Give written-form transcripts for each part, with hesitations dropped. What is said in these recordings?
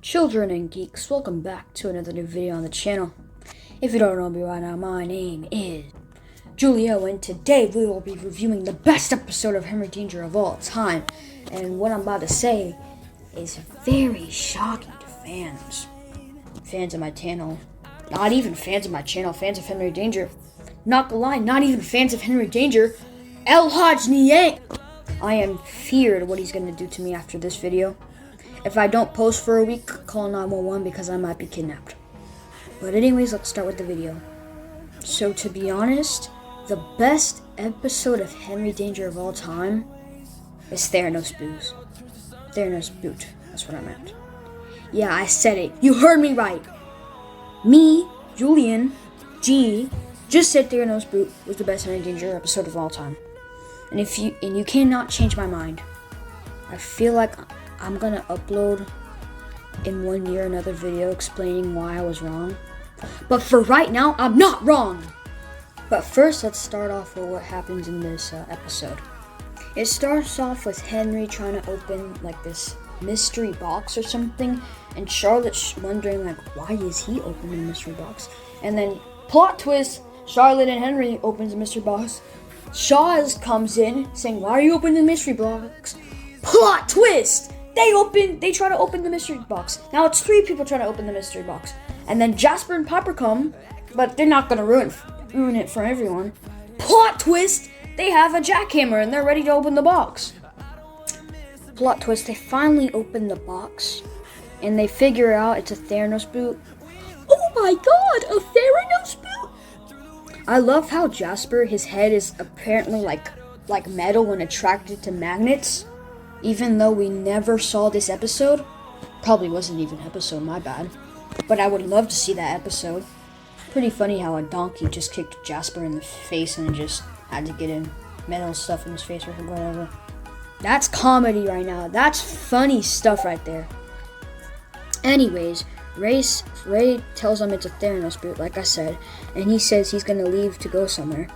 Children and geeks, welcome back to another new video on the channel. If you don't know me right now, my name is Julio, and today we will be reviewing the best episode of Henry Danger of all time. And what I'm about to say is very shocking to fans of my channel. Not even fans of my channel, fans of Henry Danger. Not gonna lie, not even fans of Henry Danger. El Haj Niang! I am feared what he's gonna do to me after this video. If I don't post for a week, call 911 because I might be kidnapped. But anyways, let's start with the video. So to be honest, the best episode of Henry Danger of all time is Theranos Boot. That's what I meant. Yeah, I said it. You heard me right. Me, Julian, G, just said Theranos Boot was the best Henry Danger episode of all time. And you cannot change my mind. I feel like I'm gonna upload in 1 year another video explaining why I was wrong. But for right now, I'm not wrong! But first, let's start off with what happens in this episode. It starts off with Henry trying to open like this mystery box or something, and Charlotte's wondering like, why is he opening the mystery box? And then, plot twist, Charlotte and Henry opens the mystery box. Shaw's comes in saying, why are you opening the mystery box? Plot twist! They try to open the mystery box. Now it's 3 people trying to open the mystery box. And then Jasper and Piper come, but they're not gonna ruin it for everyone. Plot twist! They have a jackhammer and they're ready to open the box. Plot twist, they finally open the box and they figure out it's a Theranos boot. Oh my god, a Theranos boot! I love how Jasper, his head is apparently like metal and attracted to magnets. Even though we never saw this episode, probably wasn't even an episode, my bad. But I would love to see that episode. Pretty funny how a donkey just kicked Jasper in the face and just had to get in metal stuff in his face or whatever. That's comedy right now. That's funny stuff right there. Anyways, Ray tells him it's a Theranos boot, like I said, and he says he's gonna leave to go somewhere.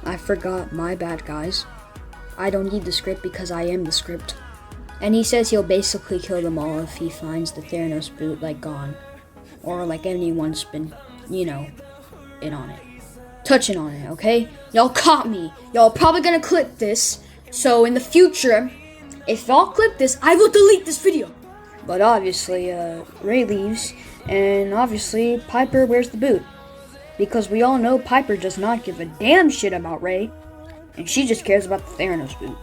I forgot, my bad, guys. I don't need the script because I am the script. And he says he'll basically kill them all if he finds the Theranos boot, like, gone. Or, like, anyone's been, touching on it, okay? Y'all caught me. Y'all probably gonna clip this. So, in the future, if y'all clip this, I will delete this video. But obviously, Ray leaves. And obviously, Piper wears the boot. Because we all know Piper does not give a damn shit about Ray. And she just cares about the Theranos boot.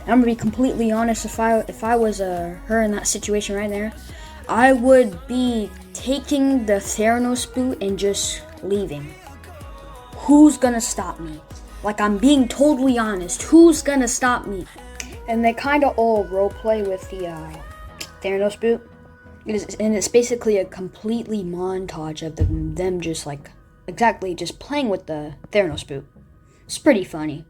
And I'm gonna be completely honest, if I was her in that situation right there, I would be taking the Theranos boot and just leaving. Who's gonna stop me? Like, I'm being totally honest. Who's gonna stop me? And they kind of all roleplay with the Theranos boot. And it's basically a completely montage of them just like exactly just playing with the Theranos boot. It's pretty funny.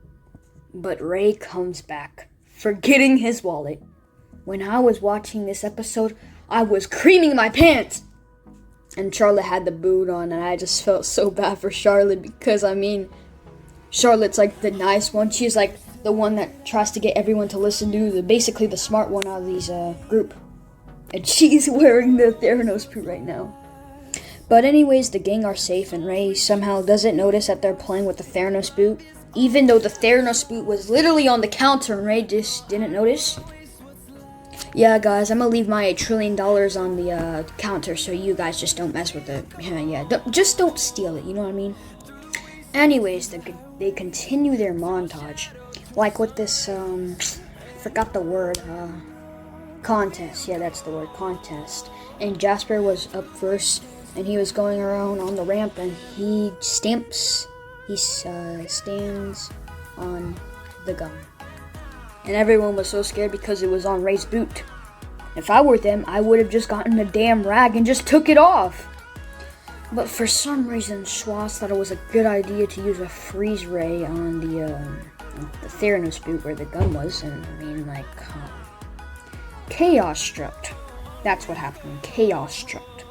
But Ray comes back, forgetting his wallet. When I was watching this episode, I was creaming my pants. And Charlotte had the boot on, and I just felt so bad for Charlotte because, Charlotte's like the nice one. She's like the one that tries to get everyone to listen to, basically the smart one out of these group. And she's wearing the Theranos boot right now. But anyways, the gang are safe, and Ray somehow doesn't notice that they're playing with the Theranos boot. Even though the Theranos boot was literally on the counter and Ray just didn't notice. Yeah, guys, I'm gonna leave my $1 trillion on the counter so you guys just don't mess with it. Just don't steal it, you know what I mean? Anyways, they continue their montage. Like with this, forgot the word, contest. Yeah, that's the word, contest. And Jasper was up first, and he was going around on the ramp, and he stands on the gun. And everyone was so scared because it was on Ray's boot. If I were them, I would have just gotten a damn rag and just took it off. But for some reason, Schwartz thought it was a good idea to use a freeze ray on the Theranos boot where the gun was. And chaos struck. That's what happened. Chaos struck.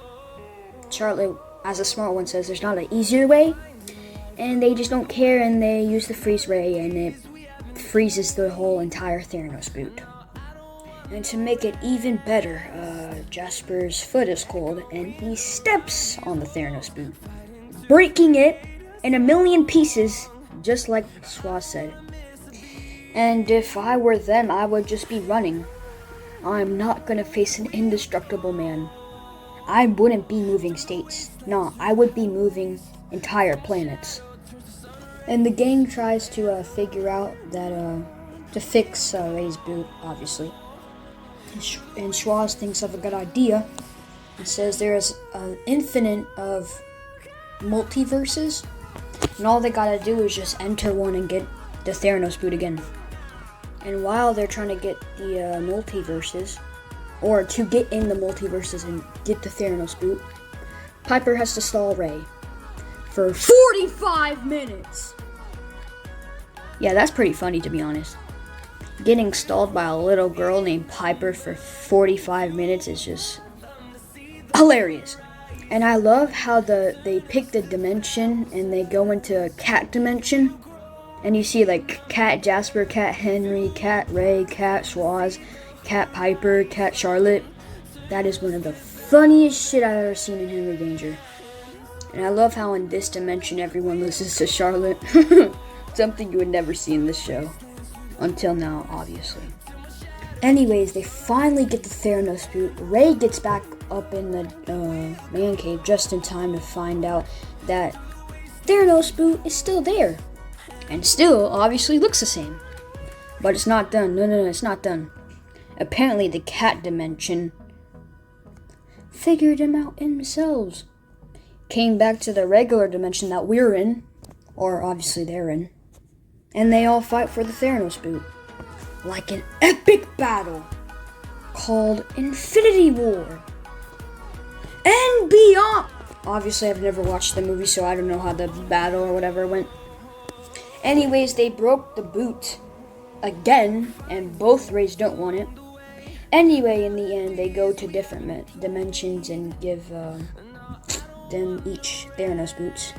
Charlotte, as a smart one, says there's not an easier way. And they just don't care, and they use the freeze ray, and it freezes the whole entire Theranos boot. And to make it even better, Jasper's foot is cold, and he steps on the Theranos boot, breaking it in a million pieces, just like Schwa said. And if I were them, I would just be running. I'm not gonna face an indestructible man. I wouldn't be moving states. No, I would be moving entire planets. And the gang tries to figure out that, to fix Ray's boot, obviously. And Schwa thinks of a good idea and says there is an infinite of multiverses, and all they gotta do is just enter one and get the Theranos boot again. And while they're trying to get the multiverses, or to get in the multiverses and get the Theranos boot, Piper has to stall Ray for 45 minutes. Yeah, that's pretty funny, to be honest. Getting stalled by a little girl named Piper for 45 minutes is just hilarious. And I love how they pick the dimension and they go into a cat dimension. And you see like Cat Jasper, Cat Henry, Cat Ray, Cat Schwa, Cat Piper, Cat Charlotte. That is one of the funniest shit I've ever seen in Henry Danger. And I love how in this dimension everyone listens to Charlotte. Something you would never see in this show. Until now, obviously. Anyways, they finally get the Theranos boot. Ray gets back up in the man cave just in time to find out that Theranos boot is still there. And still, obviously, looks the same. But it's not done. No, it's not done. Apparently, the cat dimension figured him out themselves. Came back to the regular dimension that we're in. Or, obviously, they're in. And they all fight for the Theranos boot. Like an epic battle called Infinity War. And beyond! Obviously, I've never watched the movie, so I don't know how the battle or whatever went. Anyways, they broke the boot again, and both Rays don't want it. Anyway, in the end, they go to different dimensions and give them each Theranos boots.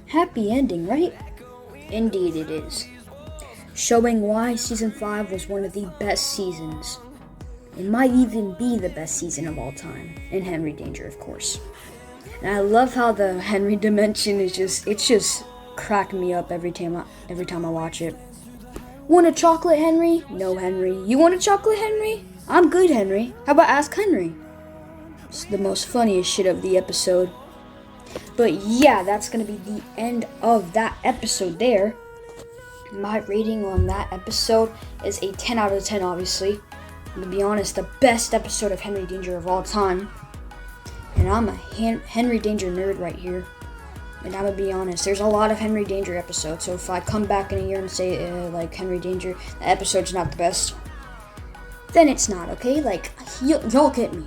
Happy ending, right? Indeed it is. Showing why Season 5 was one of the best seasons. It might even be the best season of all time. In Henry Danger, of course. And I love how the Henry dimension is just cracking me up every time I watch it. Want a chocolate, Henry? No, Henry. You want a chocolate, Henry? I'm good, Henry. How about Ask Henry? It's the most funniest shit of the episode. But yeah, that's going to be the end of that episode there. My rating on that episode is a 10 out of 10, obviously. And to be honest, the best episode of Henry Danger of all time. And I'm a Henry Danger nerd right here. And I'm going to be honest, there's a lot of Henry Danger episodes. So if I come back in a year and say, like, Henry Danger, the episode's not the best, then it's not, okay? Like, y'all get me.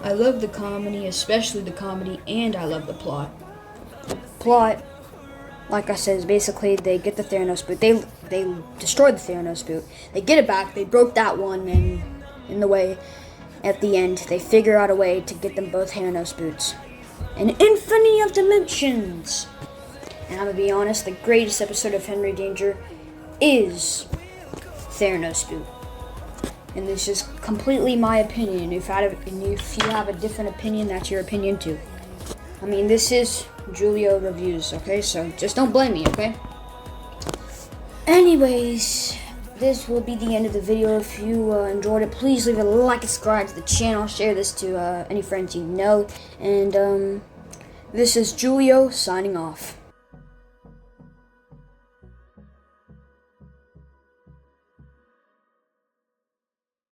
I love the comedy, especially the comedy, and I love the plot. Plot, like I said, is basically they get the Theranos boot. They destroy the Theranos boot. They get it back. They broke that one, and in the way, at the end, they figure out a way to get them both Theranos boots. An infinity of dimensions. And I'm gonna be honest, the greatest episode of Henry Danger is Theranos boot. And this is completely my opinion. If you have a different opinion, that's your opinion too. I mean, this is Julio Reviews, okay? So just don't blame me, okay? Anyways, this will be the end of the video. If you enjoyed it, please leave a like and subscribe to the channel. Share this to any friends you know. And this is Julio signing off.